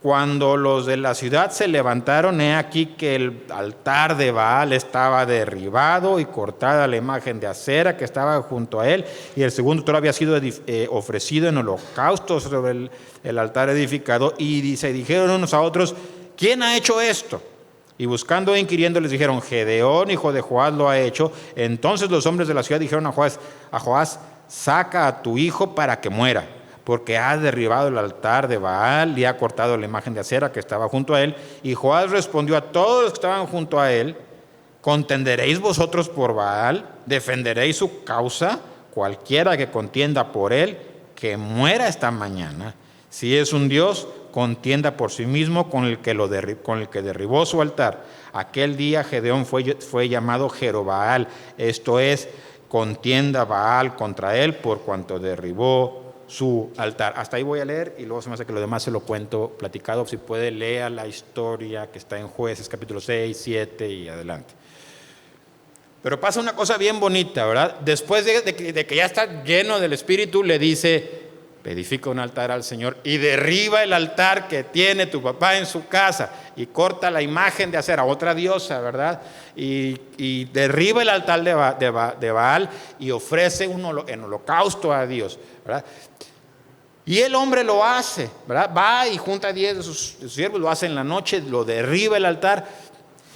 cuando los de la ciudad se levantaron, he aquí que el altar de Baal estaba derribado y cortada la imagen de acera que estaba junto a él, y el segundo toro había sido ofrecido en holocausto sobre el altar edificado. Y se dijeron unos a otros: ¿quién ha hecho esto? Y buscando e inquiriendo les dijeron: Gedeón, hijo de Joás, lo ha hecho. Entonces los hombres de la ciudad dijeron a Joás: saca a tu hijo para que muera, porque ha derribado el altar de Baal y ha cortado la imagen de acera que estaba junto a él. Y Joás respondió a todos los que estaban junto a él: ¿contenderéis vosotros por Baal? ¿Defenderéis su causa? Cualquiera que contienda por él, que muera esta mañana. Si es un Dios, contienda por sí mismo con el que derribó su altar. Aquel día Gedeón fue llamado Jerobaal, esto es, contienda Baal contra él por cuanto derribó su altar. Hasta ahí voy a leer y luego se me hace que lo demás se lo cuento platicado. Si puede, lea la historia que está en Jueces capítulo 6, 7 y adelante. Pero pasa una cosa bien bonita, ¿verdad? Después de que ya está lleno del Espíritu, le dice: edifica un altar al Señor y derriba el altar que tiene tu papá en su casa, y corta la imagen de acera, otra diosa, ¿verdad? Y derriba el altar de Baal y ofrece en holocausto a Dios, ¿verdad? Y el hombre lo hace, ¿verdad? Va y junta a 10 de sus siervos, lo hace en la noche, lo derriba el altar,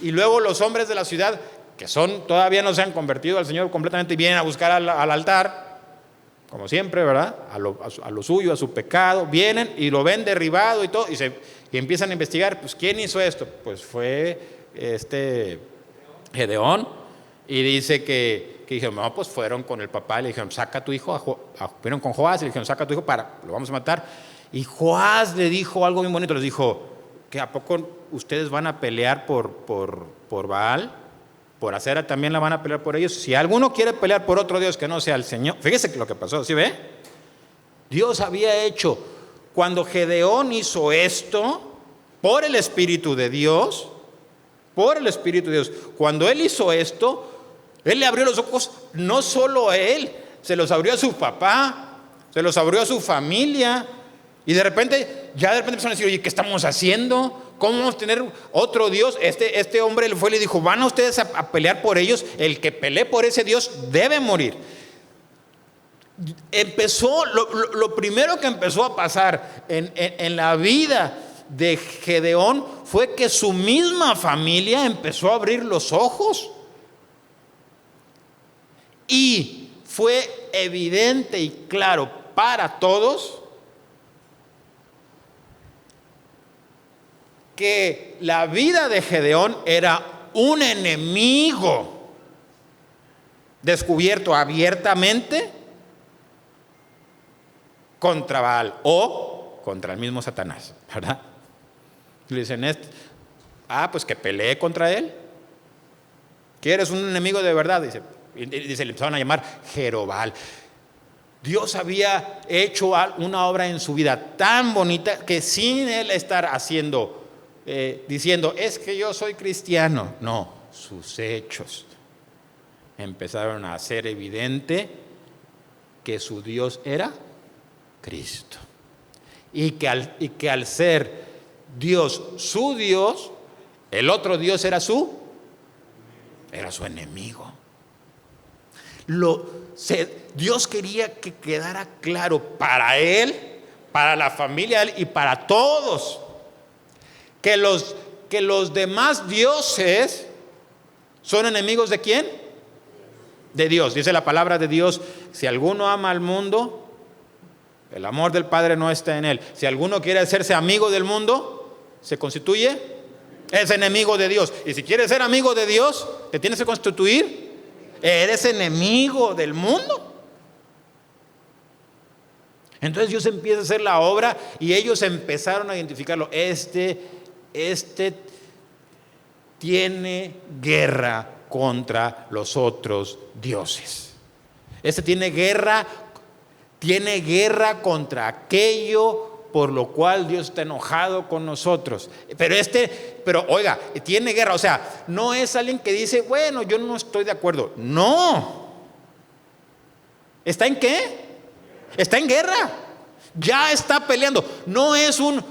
y luego los hombres de la ciudad, que todavía no se han convertido al Señor completamente, vienen a buscar al altar, como siempre, ¿verdad? A lo suyo, a su pecado, vienen y lo ven derribado y todo, y empiezan a investigar, pues ¿quién hizo esto? Pues fue Gedeón. Y dice que dijeron: no, pues fueron con el papá y le dijeron: saca a tu hijo, fueron con Joás y le dijeron: saca a tu hijo, lo vamos a matar. Y Joás le dijo algo muy bonito, les dijo: ¿que a poco ustedes van a pelear por Baal? Por Acera también la van a pelear por ellos. Si alguno quiere pelear por otro Dios que no sea el Señor. Fíjese lo que pasó, ¿sí ve? Dios había hecho, cuando Gedeón hizo esto, por el Espíritu de Dios, cuando él hizo esto, él le abrió los ojos no solo a él, se los abrió a su papá, se los abrió a su familia, y de repente empezaron a decir: oye, ¿qué estamos haciendo? ¿Cómo vamos a tener otro Dios? Este hombre le dijo: ¿van a ustedes a pelear por ellos? El que pelee por ese Dios debe morir. Lo primero que empezó a pasar en la vida de Gedeón fue que su misma familia empezó a abrir los ojos. Y fue evidente y claro para todos que la vida de Gedeón era un enemigo descubierto abiertamente contra Baal o contra el mismo Satanás, ¿verdad? Y le dicen: pues que pelee contra él. ¿Quieres un enemigo de verdad? Dice, le empezaron a llamar Jerobal. Dios había hecho una obra en su vida tan bonita que sin él estar diciendo: es que yo soy cristiano. No, sus hechos empezaron a hacer evidente que su Dios era Cristo. Y que al ser Dios su Dios, El otro Dios era su enemigo. Dios quería que quedara claro para él, para la familia de él y para todos, que los demás dioses son enemigos ¿de quién? De Dios. Dice la palabra de Dios: si alguno ama al mundo, el amor del Padre no está en él. Si alguno quiere hacerse amigo del mundo, se constituye, es enemigo de Dios. Y si quieres ser amigo de Dios, te tienes que constituir, eres enemigo del mundo. Entonces Dios empieza a hacer la obra y ellos empezaron a identificarlo. Este tiene guerra contra los otros dioses. Este tiene guerra contra aquello por lo cual Dios está enojado con nosotros. Pero oiga, tiene guerra, o sea, no es alguien que dice, bueno, yo no estoy de acuerdo. No. ¿Está en qué? Está en guerra. Ya está peleando. No es no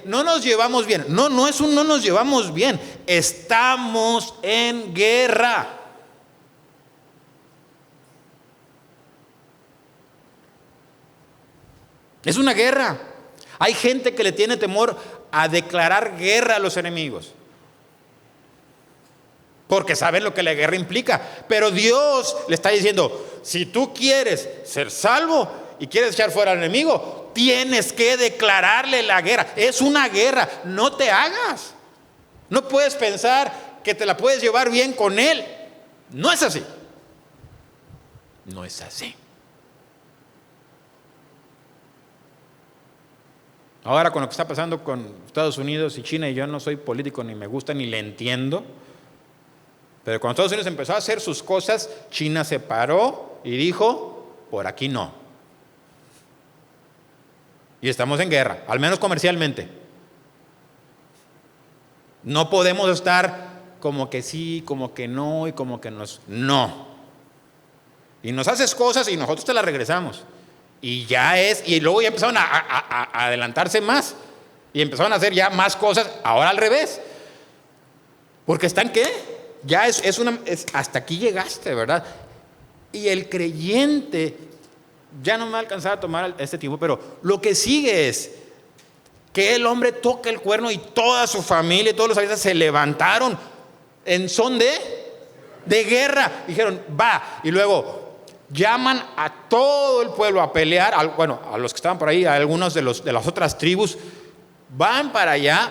nos llevamos bien. No es no nos llevamos bien. Estamos en guerra. Es una guerra. Hay gente que le tiene temor a declarar guerra a los enemigos, porque saben lo que la guerra implica. Pero Dios le está diciendo: si tú quieres ser salvo y quieres echar fuera al enemigo, tienes que declararle la guerra. Es una guerra, no te hagas. No puedes pensar que te la puedes llevar bien con él. No es así. No es así. Ahora, con lo que está pasando con Estados Unidos y China, y yo no soy político, ni me gusta, ni le entiendo, pero cuando Estados Unidos empezó a hacer sus cosas, China se paró y dijo: por aquí no. Y estamos en guerra, al menos comercialmente. No podemos estar como que sí, como que no, y como que no. Y nos haces cosas y nosotros te las regresamos. Y luego ya empezaron a adelantarse más. Y empezaron a hacer ya más cosas, ahora al revés. Porque ¿están qué? Ya hasta aquí llegaste, ¿verdad? Y el creyente, ya no me va a alcanzar a tomar este tiempo, pero lo que sigue es que el hombre toca el cuerno y toda su familia y todos los habitantes se levantaron en son de guerra. Dijeron: va. Y luego llaman a todo el pueblo a pelear, a los que estaban por ahí, a algunos de las otras tribus, van para allá.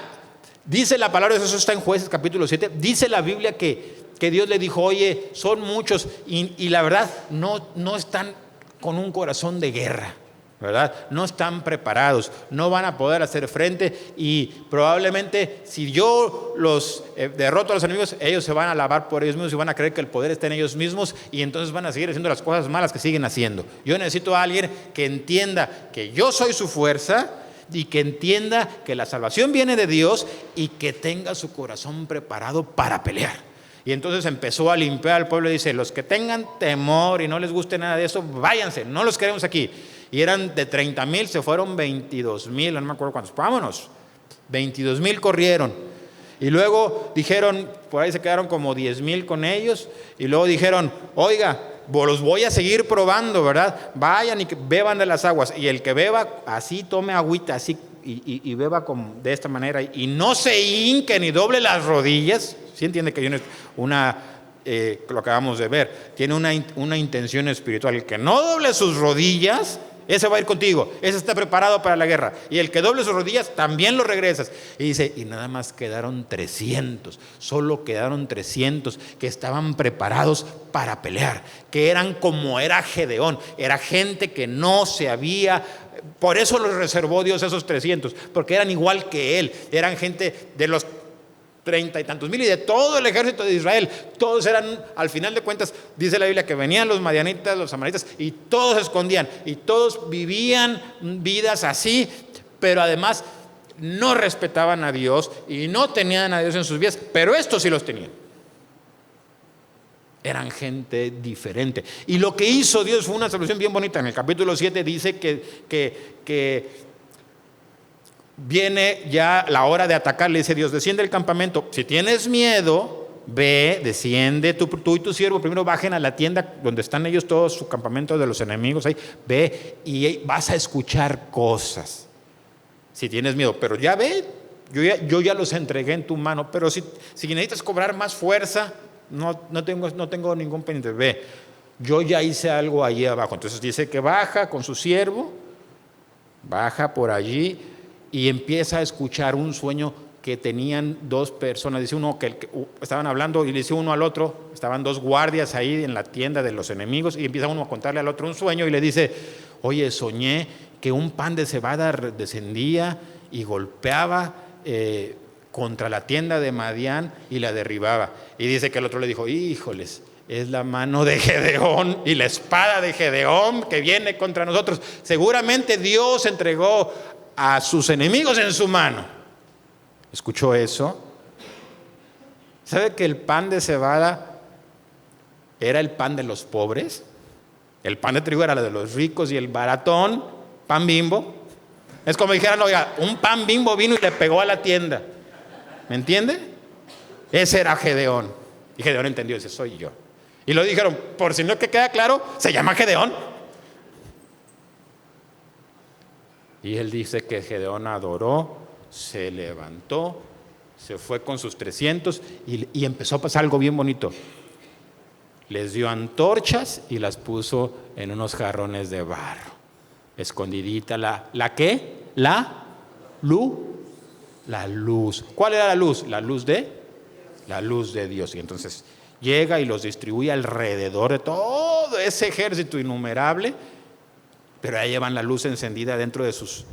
Dice la palabra, eso está en Jueces capítulo 7, dice la Biblia que Dios le dijo: oye, son muchos y la verdad no están con un corazón de guerra, ¿verdad? No están preparados, no van a poder hacer frente, y probablemente si yo los derroto a los enemigos, ellos se van a alabar por ellos mismos y van a creer que el poder está en ellos mismos, y entonces van a seguir haciendo las cosas malas que siguen haciendo. Yo necesito a alguien que entienda que yo soy su fuerza y que entienda que la salvación viene de Dios y que tenga su corazón preparado para pelear. Y entonces empezó a limpiar al pueblo y dice: los que tengan temor y no les guste nada de eso, váyanse, no los queremos aquí. Y eran de 30,000, se fueron 22,000, no me acuerdo cuántos. Vámonos, 22,000 corrieron. Y luego dijeron, por ahí se quedaron como 10,000 con ellos. Y luego dijeron: oiga, los voy a seguir probando, ¿verdad? Vayan y beban de las aguas. Y el que beba, así tome agüita, así, y beba de esta manera. Y no se hinque ni doble las rodillas. ¿Sí entiende que hay lo acabamos de ver? Tiene una intención espiritual. El que no doble sus rodillas, ese va a ir contigo, ese está preparado para la guerra. Y el que doble sus rodillas, también lo regresas. Y dice: y nada más quedaron 300, solo quedaron 300 que estaban preparados para pelear, que eran como era Gedeón, era gente que no se había... Por eso los reservó Dios esos 300, porque eran igual que él, eran gente de los 30 y tantos mil y de todo el ejército de Israel. Todos eran, al final de cuentas, dice la Biblia que venían los madianitas, los amonitas, y todos se escondían y todos vivían vidas así, pero además no respetaban a Dios y no tenían a Dios en sus vidas, pero estos sí los tenían. Eran gente diferente. Y lo que hizo Dios fue una solución bien bonita. En el capítulo 7 dice que viene ya la hora de atacar. Le dice Dios, desciende del campamento. Si tienes miedo, ve, desciende, tú y tu siervo primero bajen a la tienda donde están ellos todos, su campamento de los enemigos ahí. Ve y vas a escuchar cosas. Si tienes miedo, pero ya ve, yo ya los entregué en tu mano. Pero si necesitas cobrar más fuerza, no tengo ningún pendiente. Ve, yo ya hice algo allí abajo. Entonces dice que baja con su siervo, baja por allí y empieza a escuchar un sueño que tenían dos personas. Dice uno que estaban hablando y le dice uno al otro, estaban dos guardias ahí en la tienda de los enemigos, y empieza uno a contarle al otro un sueño y le dice, oye, soñé que un pan de cebada descendía y golpeaba contra la tienda de Madián y la derribaba. Y dice que el otro le dijo, híjoles, es la mano de Gedeón y la espada de Gedeón que viene contra nosotros. Seguramente Dios entregó a sus enemigos en su mano. ¿Escuchó eso? ¿Sabe que el pan de cebada era el pan de los pobres? El pan de trigo era de los ricos y el baratón, pan Bimbo. Es como dijeran, oiga, un pan Bimbo vino y le pegó a la tienda. ¿Me entiende? Ese era Gedeón. Y Gedeón entendió, ese soy yo. Y lo dijeron, por si no que queda claro, se llama Gedeón. Y él dice que Gedeón adoró, se levantó, se fue con sus 300 y empezó a pasar algo bien bonito. Les dio antorchas y las puso en unos jarrones de barro. Escondidita ¿la qué? La luz. ¿Cuál era la luz? La luz de Dios. Y entonces llega y los distribuye alrededor de todo ese ejército innumerable, pero ahí llevan la luz encendida dentro de sus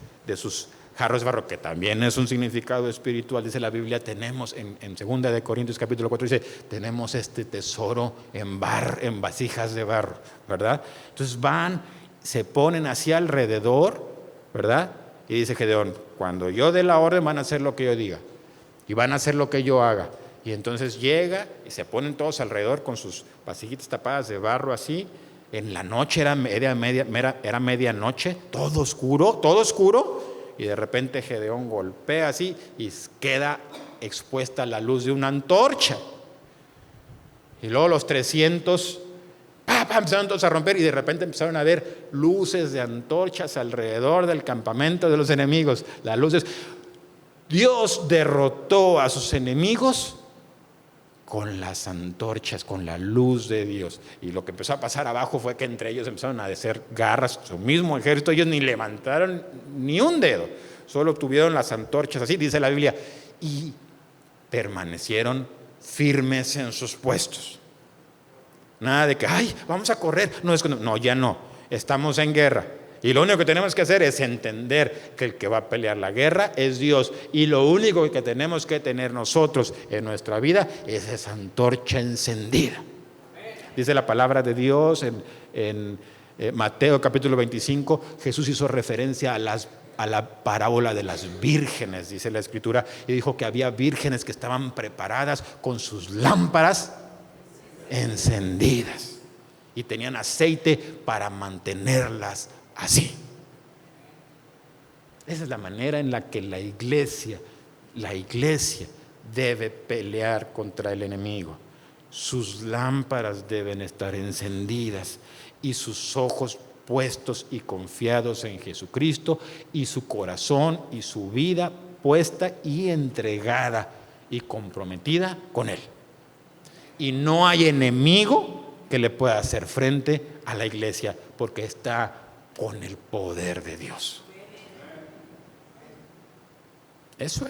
jarros de barro, que también es un significado espiritual. Dice la Biblia, tenemos en 2 de Corintios capítulo 4, dice, tenemos este tesoro en vasijas de barro, ¿verdad? Entonces van, se ponen hacia alrededor, ¿verdad? Y dice Gedeón, cuando yo dé la orden van a hacer lo que yo diga y van a hacer lo que yo haga. Y entonces llega y se ponen todos alrededor con sus vasijitas tapadas de barro así. En la noche era medianoche, todo oscuro, y de repente Gedeón golpea así y queda expuesta la luz de una antorcha. Y luego los 300 empezaron todos a romper y de repente empezaron a ver luces de antorchas alrededor del campamento de los enemigos. Las luces. Dios derrotó a sus enemigos con las antorchas, con la luz de Dios. Y lo que empezó a pasar abajo fue que entre ellos empezaron a hacer garras, su mismo ejército. Ellos ni levantaron ni un dedo, solo tuvieron las antorchas, así dice la Biblia, y permanecieron firmes en sus puestos. Nada de que, vamos a correr. No, ya no, estamos en guerra. Y lo único que tenemos que hacer es entender que el que va a pelear la guerra es Dios. Y lo único que tenemos que tener nosotros en nuestra vida es esa antorcha encendida. Dice la palabra de Dios en Mateo capítulo 25, Jesús hizo referencia a la parábola de las vírgenes, dice la Escritura, y dijo que había vírgenes que estaban preparadas con sus lámparas encendidas y tenían aceite para mantenerlas así. Esa es la manera en la que la iglesia debe pelear contra el enemigo. Sus lámparas deben estar encendidas y sus ojos puestos y confiados en Jesucristo, y su corazón y su vida puesta y entregada y comprometida con Él. Y no hay enemigo que le pueda hacer frente a la iglesia, porque está con el poder de Dios. Esa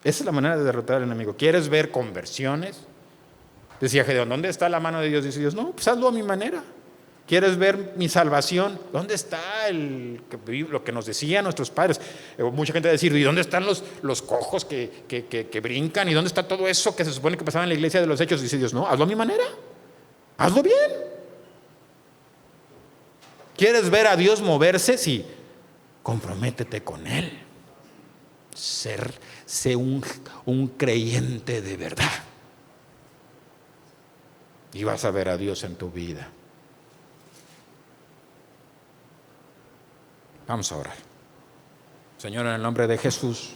es la manera de derrotar al enemigo. ¿Quieres ver conversiones? Decía Gedeón, ¿dónde está la mano de Dios? Dice Dios, no, pues hazlo a mi manera. ¿Quieres ver mi salvación? ¿Dónde está lo que nos decían nuestros padres? Mucha gente va a decir, ¿y dónde están los cojos que brincan? ¿Y dónde está todo eso que se supone que pasaba en la iglesia de los Hechos? Dice Dios, no, hazlo a mi manera. Hazlo bien. ¿Quieres ver a Dios moverse? Sí, comprométete con Él. Sé un creyente de verdad. Y vas a ver a Dios en tu vida. Vamos a orar. Señor, en el nombre de Jesús,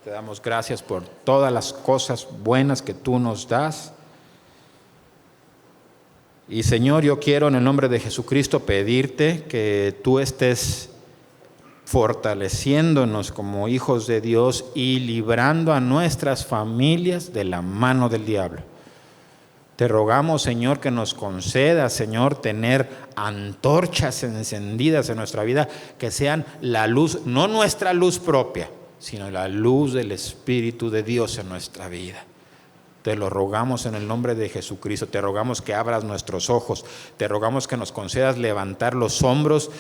te damos gracias por todas las cosas buenas que tú nos das. Y Señor, yo quiero en el nombre de Jesucristo pedirte que tú estés fortaleciéndonos como hijos de Dios y librando a nuestras familias de la mano del diablo. Te rogamos, Señor, que nos conceda, Señor, tener antorchas encendidas en nuestra vida, que sean la luz, no nuestra luz propia, sino la luz del Espíritu de Dios en nuestra vida. Te lo rogamos en el nombre de Jesucristo. Te rogamos que abras nuestros ojos. Te rogamos que nos concedas levantar los hombros,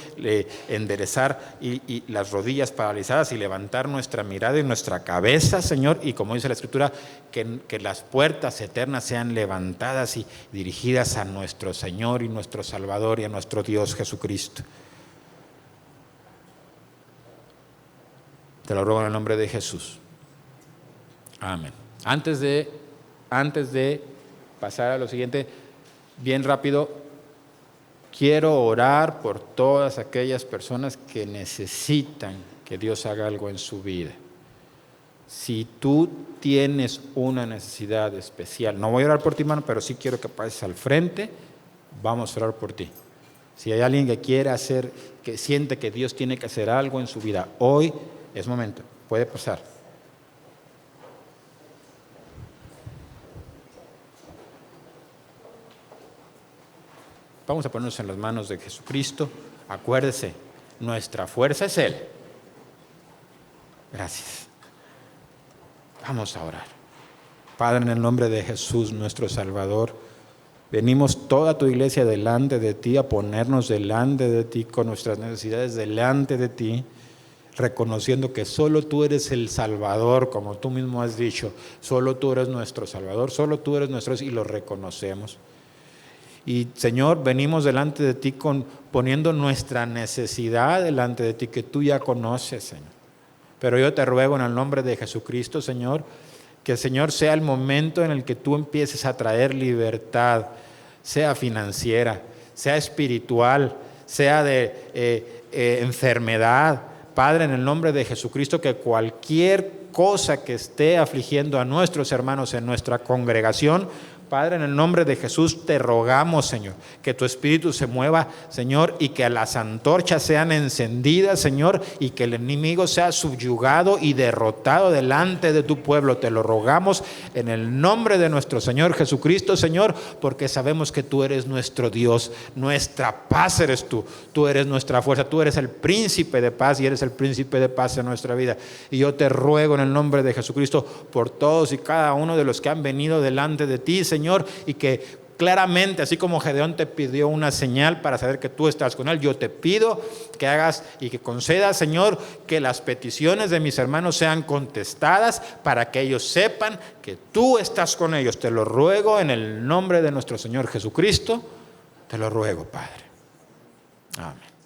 enderezar y las rodillas paralizadas y levantar nuestra mirada y nuestra cabeza, Señor. Y como dice la Escritura, que las puertas eternas sean levantadas y dirigidas a nuestro Señor y nuestro Salvador y a nuestro Dios Jesucristo. Te lo ruego en el nombre de Jesús. Amén. Antes de pasar a lo siguiente, bien rápido, quiero orar por todas aquellas personas que necesitan que Dios haga algo en su vida. Si tú tienes una necesidad especial, no voy a orar por ti, hermano, pero sí quiero que pases al frente, vamos a orar por ti. Si hay alguien que quiere hacer, que siente que Dios tiene que hacer algo en su vida, hoy es momento, puede pasar. Vamos a ponernos en las manos de Jesucristo. Acuérdese, nuestra fuerza es Él. Gracias. Vamos a orar. Padre, en el nombre de Jesús, nuestro Salvador, venimos toda tu iglesia delante de ti, a ponernos delante de ti, con nuestras necesidades delante de ti, reconociendo que solo tú eres el Salvador, como tú mismo has dicho. Solo tú eres nuestro Salvador, solo tú eres nuestro Dios, y lo reconocemos. Y Señor, venimos delante de ti poniendo nuestra necesidad delante de ti, que tú ya conoces, Señor. Pero yo te ruego en el nombre de Jesucristo, Señor, que Señor sea el momento en el que tú empieces a traer libertad, sea financiera, sea espiritual, sea de enfermedad. Padre, en el nombre de Jesucristo, que cualquier cosa que esté afligiendo a nuestros hermanos en nuestra congregación, Padre, en el nombre de Jesús te rogamos, Señor, que tu Espíritu se mueva, Señor, y que las antorchas sean encendidas, Señor, y que el enemigo sea subyugado y derrotado delante de tu pueblo. Te lo rogamos en el nombre de nuestro Señor Jesucristo, Señor, porque sabemos que tú eres nuestro Dios, nuestra paz eres tú, tú eres nuestra fuerza, tú eres el príncipe de paz y eres el príncipe de paz en nuestra vida. Y yo te ruego en el nombre de Jesucristo por todos y cada uno de los que han venido delante de ti, Señor, y que claramente, así como Gedeón te pidió una señal para saber que tú estás con él, yo te pido que hagas y que concedas, Señor, que las peticiones de mis hermanos sean contestadas para que ellos sepan que tú estás con ellos. Te lo ruego en el nombre de nuestro Señor Jesucristo, te lo ruego, Padre. Amén.